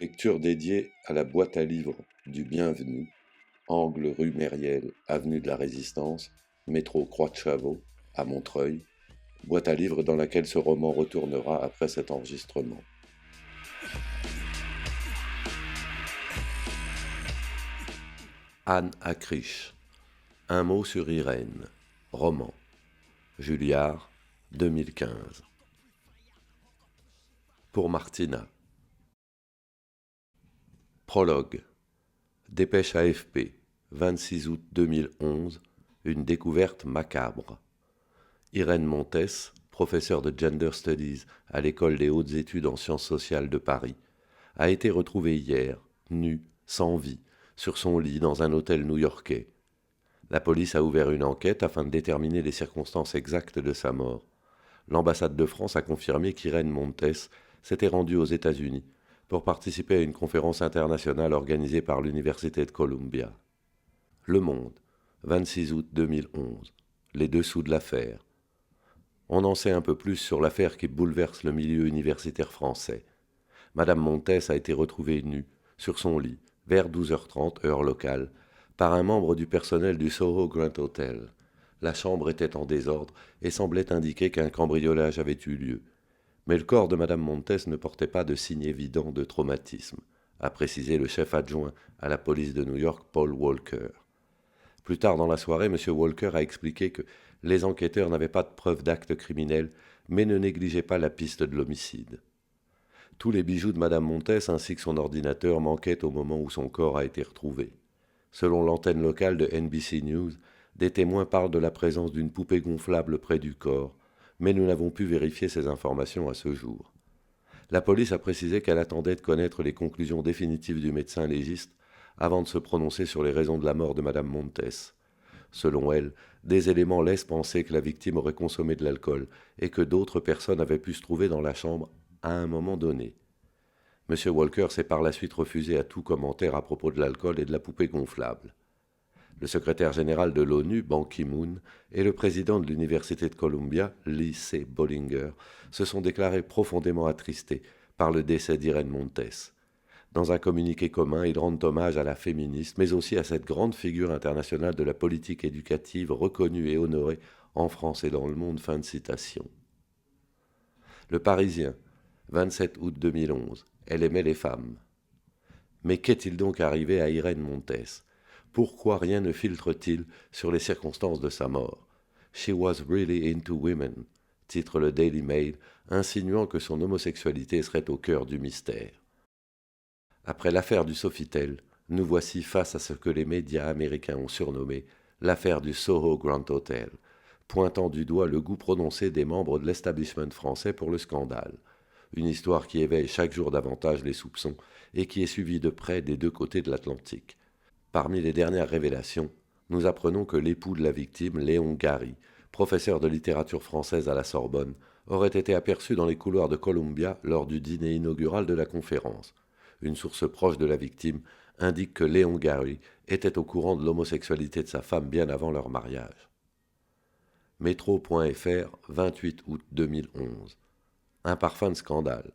Lecture dédiée à la boîte à livres du Bienvenu, angle rue Mériel, avenue de la Résistance, métro Croix de Chavaux, à Montreuil, boîte à livres dans laquelle ce roman retournera après cet enregistrement. Anne Acriche, Un mot sur Irène, roman, Julliard, 2015. Pour Martina. Prologue. Dépêche AFP, 26 août 2011, une découverte macabre. Irène Montes, professeure de Gender Studies à l'École des hautes études en sciences sociales de Paris, a été retrouvée hier, nue, sans vie, sur son lit dans un hôtel new-yorkais. La police a ouvert une enquête afin de déterminer les circonstances exactes de sa mort. L'ambassade de France a confirmé qu'Irène Montes s'était rendue aux États-Unis pour participer à une conférence internationale organisée par l'Université de Columbia. Le Monde, 26 août 2011. Les dessous de l'affaire. On en sait un peu plus sur l'affaire qui bouleverse le milieu universitaire français. Madame Montes a été retrouvée nue, sur son lit, vers 12h30, heure locale, par un membre du personnel du Soho Grand Hotel. La chambre était en désordre et semblait indiquer qu'un cambriolage avait eu lieu. Mais le corps de Madame Montes ne portait pas de signe évident de traumatisme, a précisé le chef adjoint à la police de New York, Paul Walker. Plus tard dans la soirée, M. Walker a expliqué que les enquêteurs n'avaient pas de preuves d'actes criminels, mais ne négligeaient pas la piste de l'homicide. Tous les bijoux de Madame Montes ainsi que son ordinateur manquaient au moment où son corps a été retrouvé. Selon l'antenne locale de NBC News, des témoins parlent de la présence d'une poupée gonflable près du corps, mais nous n'avons pu vérifier ces informations à ce jour. La police a précisé qu'elle attendait de connaître les conclusions définitives du médecin légiste avant de se prononcer sur les raisons de la mort de Madame Montes. Selon elle, des éléments laissent penser que la victime aurait consommé de l'alcool et que d'autres personnes avaient pu se trouver dans la chambre à un moment donné. M. Walker s'est par la suite refusé à tout commentaire à propos de l'alcool et de la poupée gonflable. Le secrétaire général de l'ONU, Ban Ki-moon, et le président de l'Université de Columbia, Lee C. Bollinger, se sont déclarés profondément attristés par le décès d'Irène Montes. Dans un communiqué commun, ils rendent hommage à la féministe, mais aussi à cette grande figure internationale de la politique éducative reconnue et honorée en France et dans le monde. Fin de citation. Le Parisien, 27 août 2011. Elle aimait les femmes. Mais qu'est-il donc arrivé à Irène Montes? Pourquoi rien ne filtre-t-il sur les circonstances de sa mort? She was really into women, titre le Daily Mail, insinuant que son homosexualité serait au cœur du mystère. Après l'affaire du Sofitel, nous voici face à ce que les médias américains ont surnommé l'affaire du Soho Grand Hotel, pointant du doigt le goût prononcé des membres de l'establishment français pour le scandale. Une histoire qui éveille chaque jour davantage les soupçons et qui est suivie de près des deux côtés de l'Atlantique. Parmi les dernières révélations, nous apprenons que l'époux de la victime, Léon Gary, professeur de littérature française à la Sorbonne, aurait été aperçu dans les couloirs de Columbia lors du dîner inaugural de la conférence. Une source proche de la victime indique que Léon Gary était au courant de l'homosexualité de sa femme bien avant leur mariage. Métro.fr, 28 août 2011. Un parfum de scandale.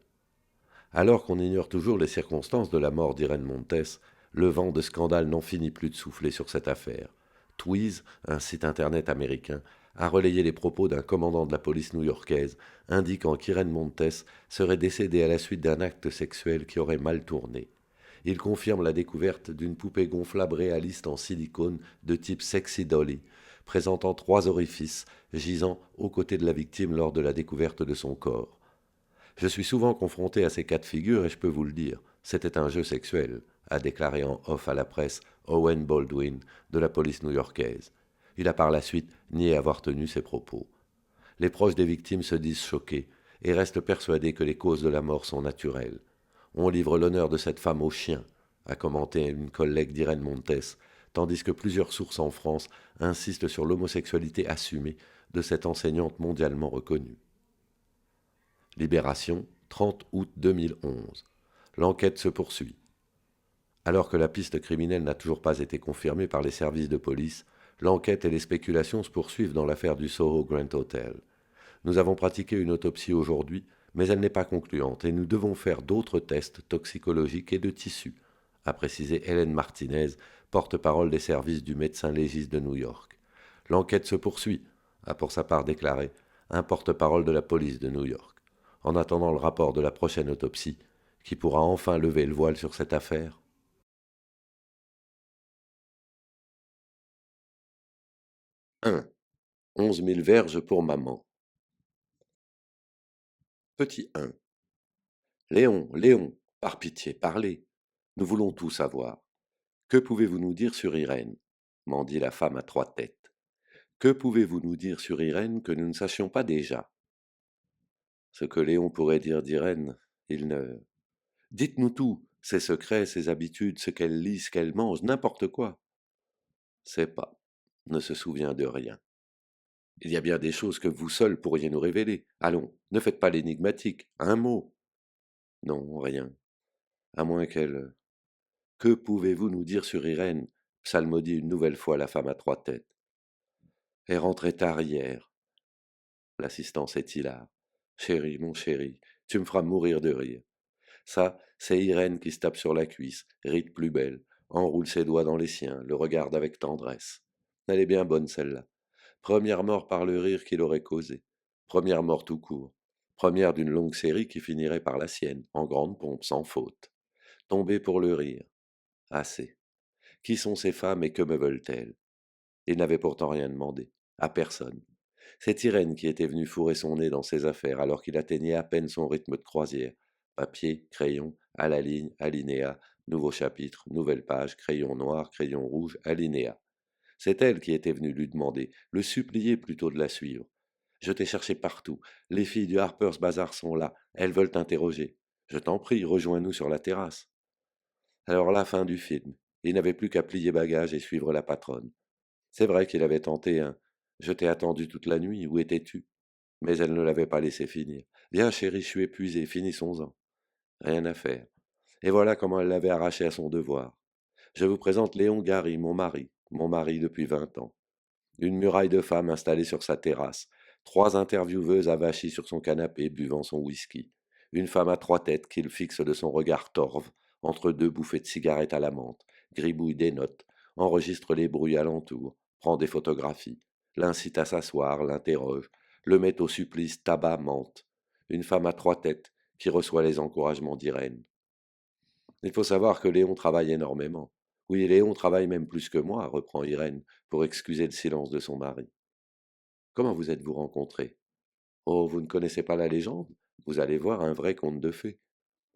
Alors qu'on ignore toujours les circonstances de la mort d'Irène Montes, le vent de scandale n'en finit plus de souffler sur cette affaire. Twiz, un site internet américain, a relayé les propos d'un commandant de la police new-yorkaise indiquant qu'Irène Montes serait décédée à la suite d'un acte sexuel qui aurait mal tourné. Il confirme la découverte d'une poupée gonflable réaliste en silicone de type Sexy Dolly, présentant 3 orifices gisant aux côtés de la victime lors de la découverte de son corps. Je suis souvent confronté à ces cas de figure et je peux vous le dire, c'était un jeu sexuel, a déclaré en off à la presse Owen Baldwin de la police new-yorkaise. Il a par la suite nié avoir tenu ses propos. Les proches des victimes se disent choqués et restent persuadés que les causes de la mort sont naturelles. On livre l'honneur de cette femme aux chiens, a commenté une collègue d'Irène Montes, tandis que plusieurs sources en France insistent sur l'homosexualité assumée de cette enseignante mondialement reconnue. Libération, 30 août 2011. L'enquête se poursuit. Alors que la piste criminelle n'a toujours pas été confirmée par les services de police, l'enquête et les spéculations se poursuivent dans l'affaire du Soho Grand Hotel. Nous avons pratiqué une autopsie aujourd'hui, mais elle n'est pas concluante et nous devons faire d'autres tests toxicologiques et de tissus, a précisé Hélène Martinez, porte-parole des services du médecin légiste de New York. L'enquête se poursuit, a pour sa part déclaré un porte-parole de la police de New York, en attendant le rapport de la prochaine autopsie, qui pourra enfin lever le voile sur cette affaire. 1. 11 000 verges pour maman. Petit 1. Léon, Léon, par pitié, parlez. Nous voulons tout savoir. Que pouvez-vous nous dire sur Irène m'en dit la femme à trois têtes. Que pouvez-vous nous dire sur Irène que nous ne sachions pas déjà? Ce que Léon pourrait dire d'Irène, il ne... Dites-nous tout, ses secrets, ses habitudes, ce qu'elle lit, ce qu'elle mange, n'importe quoi. Sait pas, ne se souvient de rien. Il y a bien des choses que vous seul pourriez nous révéler. Allons, ne faites pas l'énigmatique, un mot. Non, rien. À moins qu'elle... Que pouvez-vous nous dire sur Irène psalmodie une nouvelle fois la femme à trois têtes. Elle rentrait tard hier. L'assistance est hilar. Chéri, mon chéri, tu me feras mourir de rire. Ça, c'est Irène qui se tape sur la cuisse, rit plus belle, enroule ses doigts dans les siens, le regarde avec tendresse. Elle est bien bonne celle-là. Première mort par le rire qu'il aurait causé. Première mort tout court. Première d'une longue série qui finirait par la sienne, en grande pompe, sans faute. Tombée pour le rire. Assez. Qui sont ces femmes et que me veulent-elles? Il n'avait pourtant rien demandé. À personne. C'est Irène qui était venue fourrer son nez dans ses affaires alors qu'il atteignait à peine son rythme de croisière. Papier, crayon, à la ligne, alinéa, nouveau chapitre, nouvelle page, crayon noir, crayon rouge, alinéa. C'est elle qui était venue lui demander, le supplier plutôt de la suivre. Je t'ai cherché partout. Les filles du Harper's Bazaar sont là. Elles veulent t'interroger. Je t'en prie, rejoins-nous sur la terrasse. Alors la fin du film. Il n'avait plus qu'à plier bagage et suivre la patronne. C'est vrai qu'il avait tenté un Je t'ai attendu toute la nuit, où étais-tu? Mais elle ne l'avait pas laissé finir. Viens, chérie, je suis épuisé, finissons-en. Rien à faire. Et voilà comment elle l'avait arraché à son devoir. Je vous présente Léon Gary, mon mari depuis 20 ans. Une muraille de femmes installée sur sa terrasse, trois intervieweuses avachies sur son canapé buvant son whisky, une femme à trois têtes qu'il fixe de son regard torve, entre deux bouffées de cigarettes à la menthe, gribouille des notes, enregistre les bruits alentour, prend des photographies, l'incite à s'asseoir, l'interroge, le met au supplice tabac menthe, une femme à trois têtes qui reçoit les encouragements d'Irène. Il faut savoir que Léon travaille énormément. Oui, Léon travaille même plus que moi, reprend Irène, pour excuser le silence de son mari. Comment vous êtes-vous rencontrés? Oh, vous ne connaissez pas la légende? Vous allez voir un vrai conte de fées.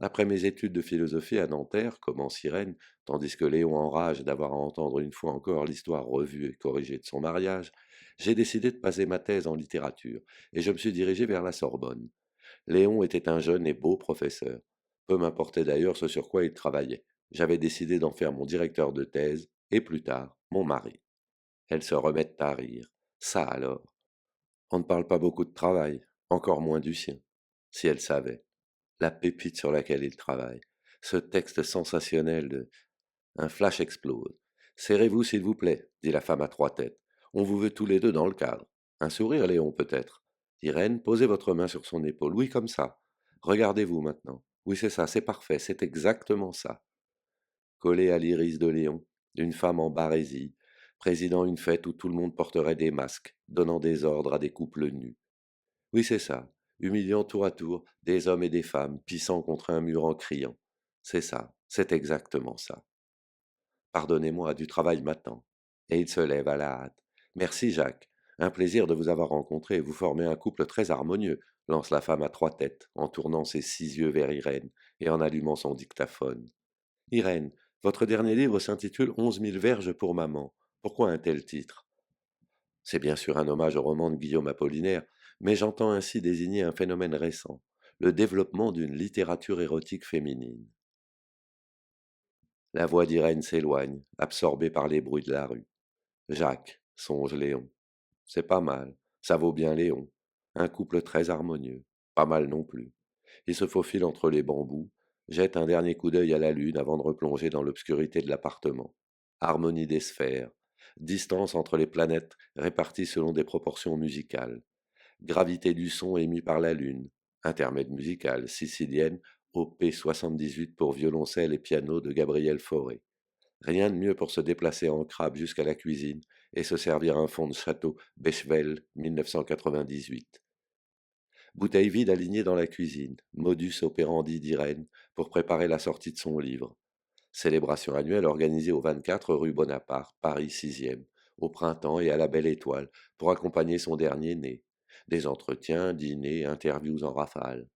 Après mes études de philosophie à Nanterre, commence Irène, tandis que Léon enrage d'avoir à entendre une fois encore l'histoire revue et corrigée de son mariage, j'ai décidé de passer ma thèse en littérature, et je me suis dirigé vers la Sorbonne. Léon était un jeune et beau professeur. Peu m'importait d'ailleurs ce sur quoi il travaillait. J'avais décidé d'en faire mon directeur de thèse, et plus tard, mon mari. Elles se remettent à rire. Ça alors. On ne parle pas beaucoup de travail, encore moins du sien. Si elle savait. La pépite sur laquelle il travaille. Ce texte sensationnel de Un flash explose. Serrez-vous, s'il vous plaît, dit la femme à trois têtes. On vous veut tous les deux dans le cadre. Un sourire, Léon, peut-être. Irène, posez votre main sur son épaule. Oui, comme ça. Regardez-vous maintenant. Oui, c'est ça, c'est parfait, c'est exactement ça. Collé à l'iris de Léon, une femme en barésie, présidant une fête où tout le monde porterait des masques, donnant des ordres à des couples nus. Oui, c'est ça, humiliant tour à tour des hommes et des femmes, pissant contre un mur en criant. C'est ça, c'est exactement ça. Pardonnez-moi, du travail m'attend. Et il se lève à la hâte. Merci, Jacques. Un plaisir de vous avoir rencontré. Vous formez un couple très harmonieux, lance la femme à trois têtes, en tournant ses six yeux vers Irène et en allumant son dictaphone. Irène, votre dernier livre s'intitule 11 000 verges pour maman. Pourquoi un tel titre? C'est bien sûr un hommage au roman de Guillaume Apollinaire, mais j'entends ainsi désigner un phénomène récent, le développement d'une littérature érotique féminine. La voix d'Irène s'éloigne, absorbée par les bruits de la rue. Jacques, songe Léon. C'est pas mal, ça vaut bien Léon. Un couple très harmonieux, pas mal non plus. Il se faufile entre les bambous, jette un dernier coup d'œil à la lune avant de replonger dans l'obscurité de l'appartement. Harmonie des sphères, distance entre les planètes réparties selon des proportions musicales, gravité du son émis par la lune, Intermède musical, sicilienne, op 78 pour violoncelle et piano de Gabriel Fauré. Rien de mieux pour se déplacer en crabe jusqu'à la cuisine et se servir un fond de château Bechevel 1998. Bouteille vide alignée dans la cuisine, modus operandi d'Irène pour préparer la sortie de son livre. Célébration annuelle organisée au 24 rue Bonaparte, Paris 6e, au printemps et à la Belle Étoile, pour accompagner son dernier né. Des entretiens, dîners, interviews en rafale.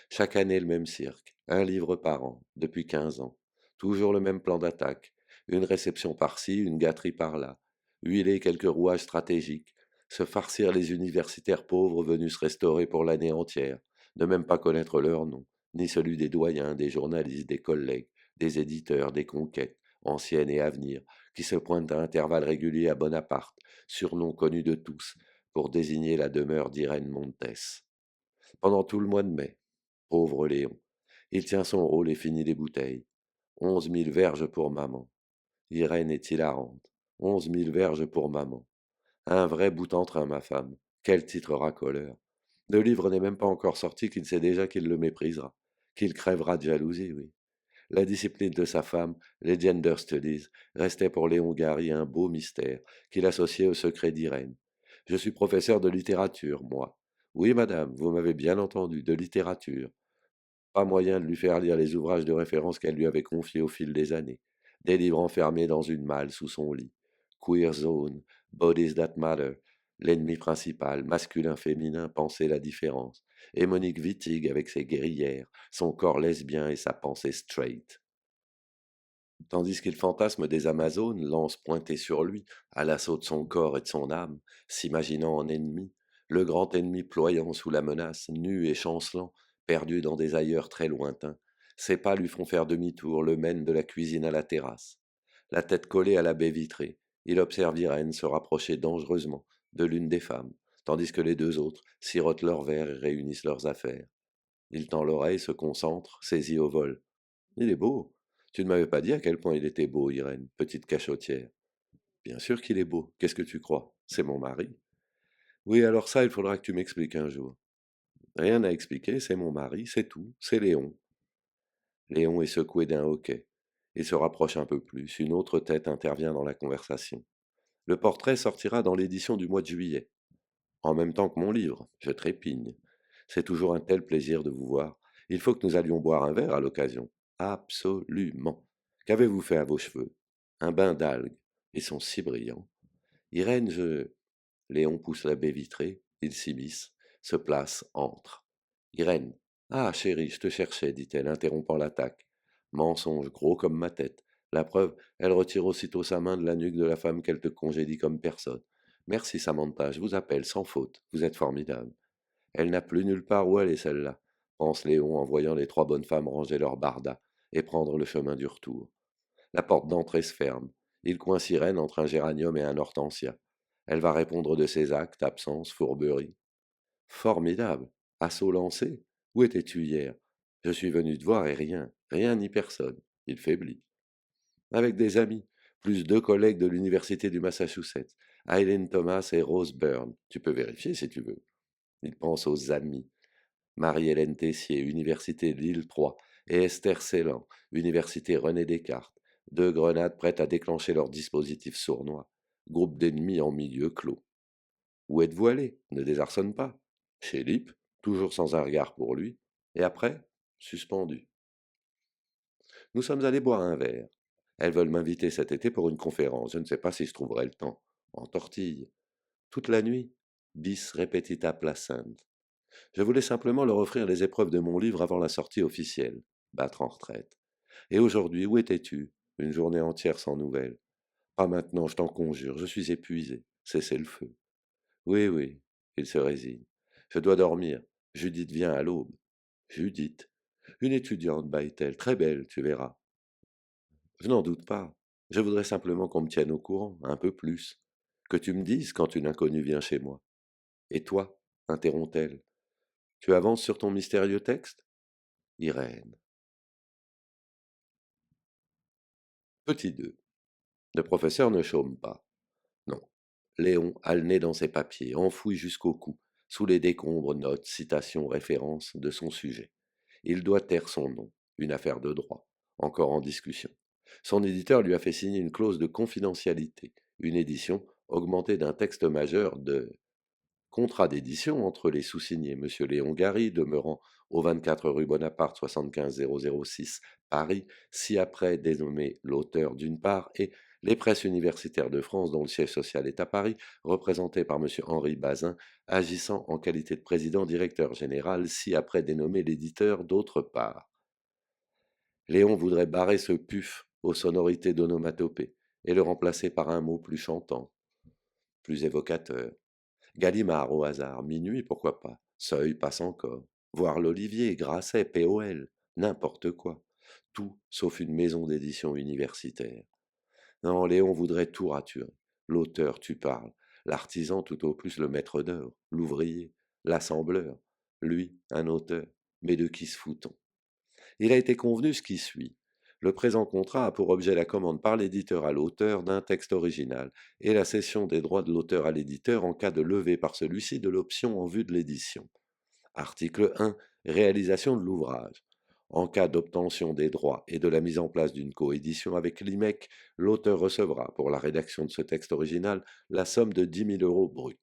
Chaque année le même cirque, un livre par an, depuis 15 ans. Toujours le même plan d'attaque. Une réception par-ci, une gâterie par-là. Huiler quelques rouages stratégiques. Se farcir les universitaires pauvres venus se restaurer pour l'année entière. Ne même pas connaître leur nom, ni celui des doyens, des journalistes, des collègues, des éditeurs, des conquêtes, anciennes et à venir, qui se pointent à intervalles réguliers à Bonaparte, surnom connu de tous, pour désigner la demeure d'Irène Montes. Pendant tout le mois de mai, pauvre Léon, il tient son rôle et finit les bouteilles. 11 000 verges pour maman. Irène est hilarante. 11 000 verges pour maman. Un vrai bout en train, ma femme. Quel titre racoleur. Le livre n'est même pas encore sorti qu'il sait déjà qu'il le méprisera, qu'il crèvera de jalousie, oui. La discipline de sa femme, les gender studies, restait pour Léon Gary un beau mystère qu'il associait au secret d'Irène. Je suis professeur de littérature, moi. Oui, madame, vous m'avez bien entendu, de littérature. Pas moyen de lui faire lire les ouvrages de référence qu'elle lui avait confiés au fil des années. Des livres enfermés dans une malle sous son lit. Queer Zone, Bodies That Matter, L'ennemi principal, masculin-féminin, penser la différence. Et Monique Wittig avec ses guerrières, son corps lesbien et sa pensée straight. Tandis qu'il fantasme des Amazones, lance pointée sur lui, à l'assaut de son corps et de son âme, s'imaginant en ennemi, le grand ennemi ployant sous la menace, nu et chancelant, perdu dans des ailleurs très lointains. Ses pas lui font faire demi-tour, le mènent de la cuisine à la terrasse. La tête collée à la baie vitrée, il observe Irène se rapprocher dangereusement de l'une des femmes, tandis que les deux autres sirotent leur verre et réunissent leurs affaires. Il tend l'oreille, se concentre, saisit au vol. Il est beau. Tu ne m'avais pas dit à quel point il était beau, Irène, petite cachotière. Bien sûr qu'il est beau. Qu'est-ce que tu crois? C'est mon mari. Oui, alors ça, il faudra que tu m'expliques un jour. Rien à expliquer, c'est mon mari, c'est tout, c'est Léon. Léon est secoué d'un hoquet. Il se rapproche un peu plus, une autre tête intervient dans la conversation. Le portrait sortira dans l'édition du mois de juillet. En même temps que mon livre, je trépigne. C'est toujours un tel plaisir de vous voir. Il faut que nous allions boire un verre à l'occasion. Absolument. Qu'avez-vous fait à vos cheveux? Un bain d'algues. Ils sont si brillants. Irène, je... Léon pousse la baie vitrée, il s'immisce, se place, entre. Irène. Ah, chérie, je te cherchais, dit-elle, interrompant l'attaque. Mensonge, gros comme ma tête. La preuve, elle retire aussitôt sa main de la nuque de la femme qu'elle te congédie comme personne. Merci, Samantha, je vous appelle, sans faute. Vous êtes formidable. Elle n'a plus nulle part où aller, celle-là, pense Léon en voyant les trois bonnes femmes ranger leurs bardas et prendre le chemin du retour. La porte d'entrée se ferme. Il coince Irène entre un géranium et un hortensia. Elle va répondre de ses actes, absence, fourberie. Formidable. Assaut lancé. Où étais-tu hier? Je suis venu te voir et rien, rien ni personne. Il faiblit. Avec des amis, plus deux collègues de l'université du Massachusetts, Eileen Thomas et Rose Byrne. Tu peux vérifier si tu veux. Il pense aux amis. Marie-Hélène Tessier, Université Lille 3, et Esther Ceylan, Université René Descartes, deux grenades prêtes à déclencher leur dispositif sournois. Groupe d'ennemis en milieu clos. Où êtes-vous allé? Ne désarçonne pas. Chez Lip, toujours sans un regard pour lui. Et après, suspendu. Nous sommes allés boire un verre. Elles veulent m'inviter cet été pour une conférence. Je ne sais pas si je trouverai le temps. En tortille. Toute la nuit. Bis repetita placent. Je voulais simplement leur offrir les épreuves de mon livre avant la sortie officielle. Battre en retraite. Et aujourd'hui, où étais-tu? Une journée entière sans nouvelles. Pas maintenant, je t'en conjure, je suis épuisé. Cessez le feu. Oui, oui, il se résigne. Je dois dormir. Judith vient à l'aube. Judith. Une étudiante, baille-t-elle, très belle, tu verras. Je n'en doute pas. Je voudrais simplement qu'on me tienne au courant, un peu plus. Que tu me dises quand une inconnue vient chez moi. Et toi? Interrompt-elle. Tu avances sur ton mystérieux texte? Irène. Petit 2. Le professeur ne chôme pas. Non. Léon a le nez dans ses papiers, enfoui jusqu'au cou, sous les décombres, notes, citations, références de son sujet. Il doit taire son nom, une affaire de droit, encore en discussion. Son éditeur lui a fait signer une clause de confidentialité, une édition augmentée d'un texte majeur de contrat d'édition entre les sous-signés M. Léon Gary, demeurant au 24 rue Bonaparte 75 006 Paris, ci-après dénommé l'auteur d'une part, et les presses universitaires de France, dont le siège social est à Paris, représenté par M. Henri Bazin, agissant en qualité de président-directeur général, ci-après dénommé l'éditeur d'autre part. Léon voudrait barrer ce puf aux sonorités d'onomatopée et le remplacer par un mot plus chantant, plus évocateur. Gallimard au hasard, minuit, pourquoi pas. Seuil passe encore. Voir l'Olivier, Grasset, POL, n'importe quoi. Tout sauf une maison d'édition universitaire. Non, Léon voudrait tout raturer. L'auteur, tu parles. L'artisan, tout au plus le maître d'œuvre. L'ouvrier. L'assembleur. Lui, un auteur. Mais de qui se fout-on? Il a été convenu ce qui suit. Le présent contrat a pour objet la commande par l'éditeur à l'auteur d'un texte original et la cession des droits de l'auteur à l'éditeur en cas de levée par celui-ci de l'option en vue de l'édition. Article 1. Réalisation de l'ouvrage. En cas d'obtention des droits et de la mise en place d'une coédition avec l'IMEC, l'auteur recevra, pour la rédaction de ce texte original, la somme de 10 000 euros bruts.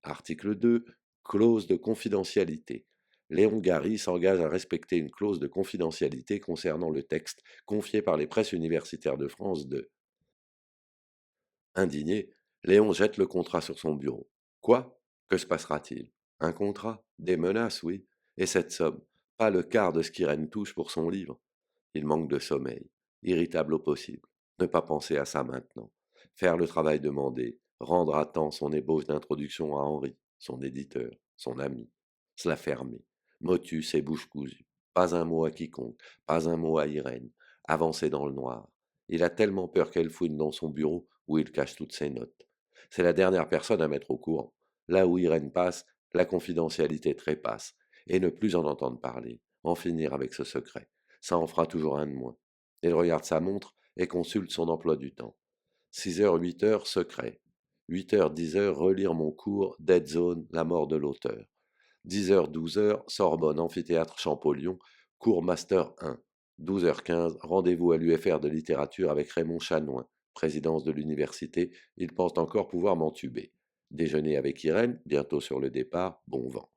Article 2. Clause de confidentialité. Léon Gary s'engage à respecter une clause de confidentialité concernant le texte confié par les presses universitaires de France de. Indigné, Léon jette le contrat sur son bureau. Quoi? Que se passera-t-il? Un contrat? Des menaces, oui. Et cette somme? Pas le quart de ce qu'Irène touche pour son livre. Il manque de sommeil, irritable au possible. Ne pas penser à ça maintenant. Faire le travail demandé, rendre à temps son ébauche d'introduction à Henri, son éditeur, son ami. Se la fermer. Motus et bouche cousue. Pas un mot à quiconque, pas un mot à Irène. Avancer dans le noir. Il a tellement peur qu'elle fouine dans son bureau où il cache toutes ses notes. C'est la dernière personne à mettre au courant. Là où Irène passe, la confidentialité trépasse. Et ne plus en entendre parler. En finir avec ce secret. Ça en fera toujours un de moins. Il regarde sa montre et consulte son emploi du temps. 6h, 8h, secret. 8h, 10h, relire mon cours, Dead Zone, la mort de l'auteur. 10h, 12h, Sorbonne, amphithéâtre Champollion, cours Master 1. 12h15, rendez-vous à l'UFR de littérature avec Raymond Chanoin, présidence de l'université, il pense encore pouvoir m'entuber. Déjeuner avec Irène, bientôt sur le départ, bon vent.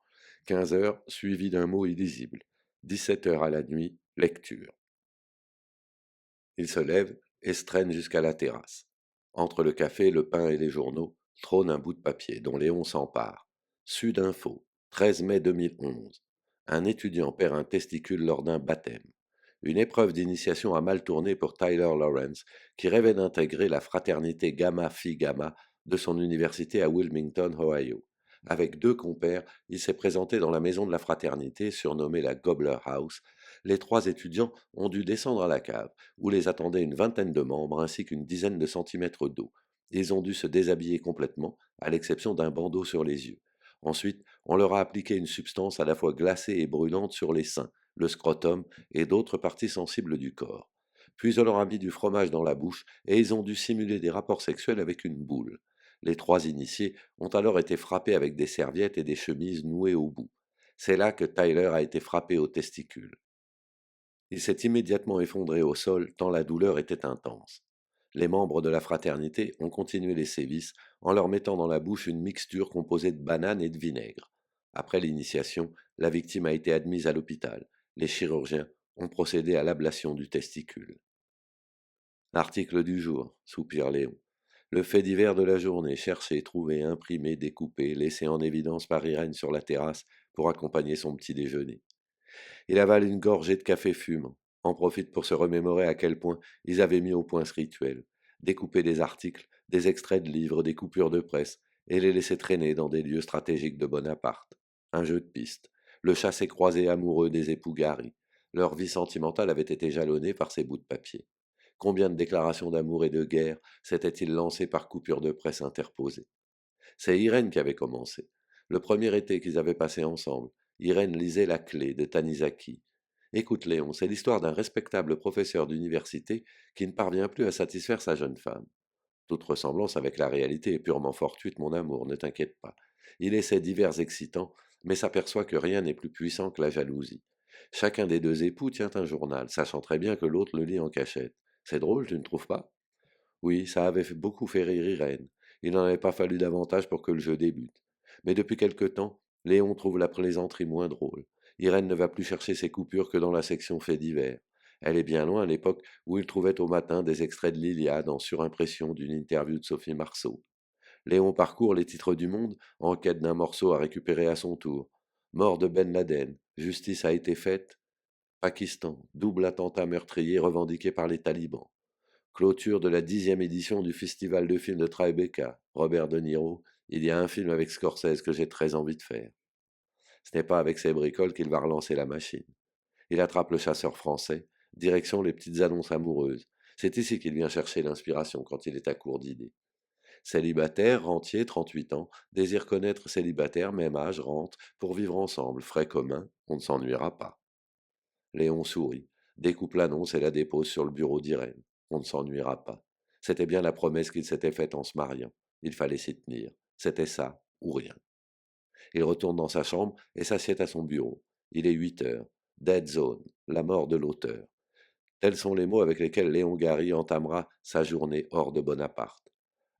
15h, suivi d'un mot illisible. 17h à la nuit, lecture. Il se lève et se traîne jusqu'à la terrasse. Entre le café, le pain et les journaux, trône un bout de papier dont Léon s'empare. Sud Info, 13 mai 2011. Un étudiant perd un testicule lors d'un baptême. Une épreuve d'initiation a mal tourné pour Tyler Lawrence, qui rêvait d'intégrer la fraternité Gamma Phi Gamma de son université à Wilmington, Ohio. Avec 2 compères, il s'est présenté dans la maison de la fraternité, surnommée la Gobler House. Les 3 étudiants ont dû descendre à la cave, où les attendaient une vingtaine de membres ainsi qu'une dizaine de centimètres d'eau. Ils ont dû se déshabiller complètement, à l'exception d'un bandeau sur les yeux. Ensuite, on leur a appliqué une substance à la fois glacée et brûlante sur les seins, le scrotum et d'autres parties sensibles du corps. Puis on leur a mis du fromage dans la bouche et ils ont dû simuler des rapports sexuels avec une boule. Les 3 initiés ont alors été frappés avec des serviettes et des chemises nouées au bout. C'est là que Tyler a été frappé au testicule. Il s'est immédiatement effondré au sol tant la douleur était intense. Les membres de la fraternité ont continué les sévices en leur mettant dans la bouche une mixture composée de bananes et de vinaigre. Après l'initiation, la victime a été admise à l'hôpital. Les chirurgiens ont procédé à l'ablation du testicule. L'article du jour, soupire Léon. Le fait divers de la journée, cherché, trouvé, imprimé, découpé, laissé en évidence par Irène sur la terrasse pour accompagner son petit déjeuner. Il avale une gorgée de café fumant, en profite pour se remémorer à quel point ils avaient mis au point ce rituel, découper des articles, des extraits de livres, des coupures de presse, et les laisser traîner dans des lieux stratégiques de Bonaparte. Un jeu de piste, le chassé-croisé amoureux des époux Gary. Leur vie sentimentale avait été jalonnée par ces bouts de papier. Combien de déclarations d'amour et de guerre s'étaient-ils lancées par coupures de presse interposées? C'est Irène qui avait commencé. Le premier été qu'ils avaient passé ensemble, Irène lisait La Clé de Tanizaki. Écoute Léon, c'est l'histoire d'un respectable professeur d'université qui ne parvient plus à satisfaire sa jeune femme. Toute ressemblance avec la réalité est purement fortuite, mon amour, ne t'inquiète pas. Il essaie divers excitants, mais s'aperçoit que rien n'est plus puissant que la jalousie. Chacun des deux époux tient un journal, sachant très bien que l'autre le lit en cachette. C'est drôle, tu ne trouves pas? Oui, ça avait beaucoup fait rire Irène. Il n'en avait pas fallu davantage pour que le jeu débute. Mais depuis quelque temps, Léon trouve la plaisanterie moins drôle. Irène ne va plus chercher ses coupures que dans la section faits divers. Elle est bien loin à l'époque où il trouvait au matin des extraits de l'Iliade en surimpression d'une interview de Sophie Marceau. Léon parcourt les titres du Monde en quête d'un morceau à récupérer à son tour. Mort de Ben Laden, justice a été faite. Pakistan, double attentat meurtrier revendiqué par les talibans. Clôture de la 10e édition du Festival de films de Tribeca. Robert De Niro, il y a un film avec Scorsese que j'ai très envie de faire. Ce n'est pas avec ses bricoles qu'il va relancer la machine. Il attrape le chasseur français, direction les petites annonces amoureuses. C'est ici qu'il vient chercher l'inspiration quand il est à court d'idées. Célibataire, rentier, 38 ans, désire connaître célibataire, même âge, rente, pour vivre ensemble, frais communs, on ne s'ennuiera pas. Léon sourit, découpe l'annonce et la dépose sur le bureau d'Irène. On ne s'ennuiera pas. C'était bien la promesse qu'il s'était faite en se mariant. Il fallait s'y tenir. C'était ça, ou rien. Il retourne dans sa chambre et s'assied à son bureau. Il est 8 heures. Dead zone, la mort de l'auteur. Tels sont les mots avec lesquels Léon Gary entamera sa journée hors de Bonaparte.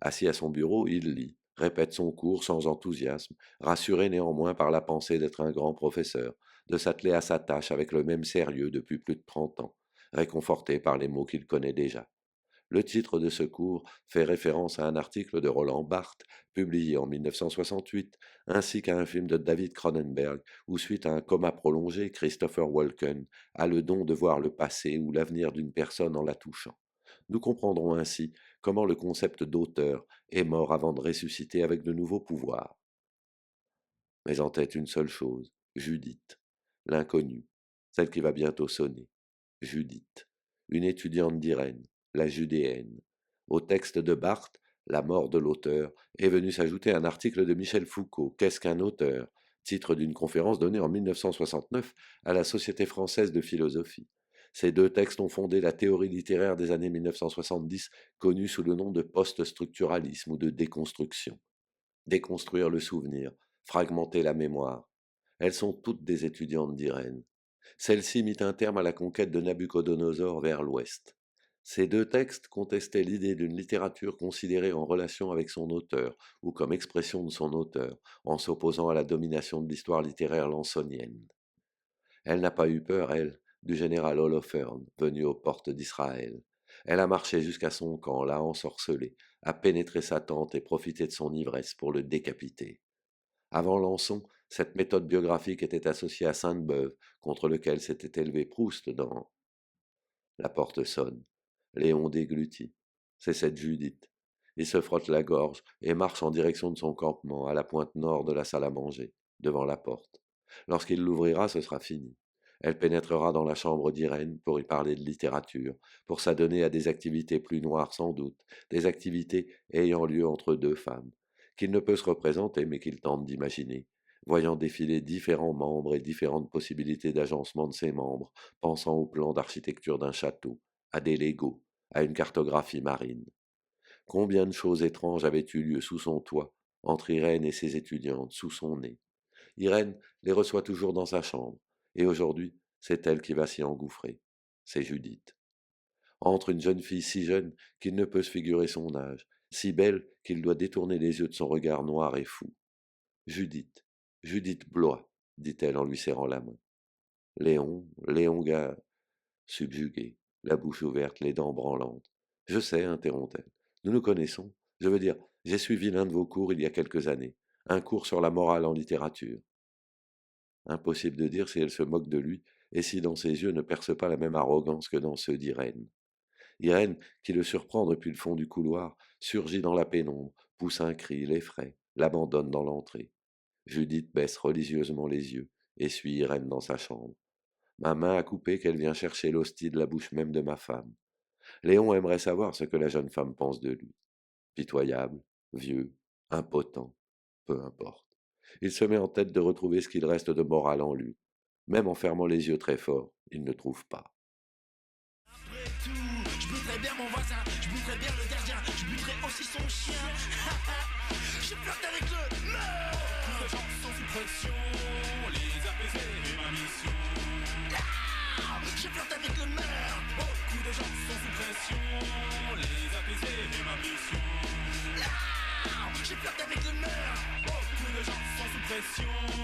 Assis à son bureau, il lit, répète son cours sans enthousiasme, rassuré néanmoins par la pensée d'être un grand professeur, de s'atteler à sa tâche avec le même sérieux depuis plus de 30 ans, réconforté par les mots qu'il connaît déjà. Le titre de ce cours fait référence à un article de Roland Barthes, publié en 1968, ainsi qu'à un film de David Cronenberg, où suite à un coma prolongé, Christopher Walken a le don de voir le passé ou l'avenir d'une personne en la touchant. Nous comprendrons ainsi comment le concept d'auteur est mort avant de ressusciter avec de nouveaux pouvoirs. Mais en tête une seule chose, Judith, l'inconnue, celle qui va bientôt sonner. Judith, une étudiante d'Irène, la judéenne. Au texte de Barthes, La mort de l'auteur, est venu s'ajouter un article de Michel Foucault, Qu'est-ce qu'un auteur? Titre d'une conférence donnée en 1969 à la Société française de philosophie. Ces deux textes ont fondé la théorie littéraire des années 1970, connue sous le nom de post-structuralisme ou de déconstruction. Déconstruire le souvenir, fragmenter la mémoire. Elles sont toutes des étudiantes d'Irène. Celle-ci mit un terme à la conquête de Nabuchodonosor vers l'ouest. Ces deux textes contestaient l'idée d'une littérature considérée en relation avec son auteur, ou comme expression de son auteur, en s'opposant à la domination de l'histoire littéraire lansonienne. Elle n'a pas eu peur, elle, du général Holoferne, venu aux portes d'Israël. Elle a marché jusqu'à son camp, l'a ensorcelé, a pénétré sa tente et profité de son ivresse pour le décapiter. Avant Lançon, cette méthode biographique était associée à Sainte-Beuve, contre lequel s'était élevé Proust dans... La porte sonne. Léon déglutit. C'est cette Judith. Il se frotte la gorge et marche en direction de son campement, à la pointe nord de la salle à manger, devant la porte. Lorsqu'il l'ouvrira, ce sera fini. Elle pénétrera dans la chambre d'Irène pour y parler de littérature, pour s'adonner à des activités plus noires sans doute, des activités ayant lieu entre deux femmes, qu'il ne peut se représenter mais qu'il tente d'imaginer, voyant défiler différents membres et différentes possibilités d'agencement de ces membres, pensant au plan d'architecture d'un château, à des Legos, à une cartographie marine. Combien de choses étranges avaient eu lieu sous son toit, entre Irène et ses étudiantes, sous son nez. Irène les reçoit toujours dans sa chambre, et aujourd'hui, c'est elle qui va s'y engouffrer. C'est Judith. Entre une jeune fille si jeune qu'il ne peut se figurer son âge, si belle qu'il doit détourner les yeux de son regard noir et fou. Judith, Judith Blois, dit-elle en lui serrant la main. Léon gars, subjugué, la bouche ouverte, les dents branlantes. Je sais, interrompt-elle. Nous nous connaissons. Je veux dire, j'ai suivi l'un de vos cours il y a quelques années, un cours sur la morale en littérature. Impossible de dire si elle se moque de lui et si dans ses yeux ne perce pas la même arrogance que dans ceux d'Irène. Irène, qui le surprend depuis le fond du couloir, surgit dans la pénombre, pousse un cri, l'effraie, l'abandonne dans l'entrée. Judith baisse religieusement les yeux et suit Irène dans sa chambre. Ma main a coupé qu'elle vient chercher l'hostie de la bouche même de ma femme. Léon aimerait savoir ce que la jeune femme pense de lui. Pitoyable, vieux, impotent, peu importe. Il se met en tête de retrouver ce qu'il reste de moral en lui. Même en fermant les yeux très fort, il ne trouve pas. Après tout, je buterais bien mon voisin, je buterais bien le gardien, je buterais aussi son chien. Je flirte avec le meurtre. de gens sont sous pression. Les apaiser est ma mission. J'ai flirté avec le meurtre. Beaucoup de gens sont sous pression.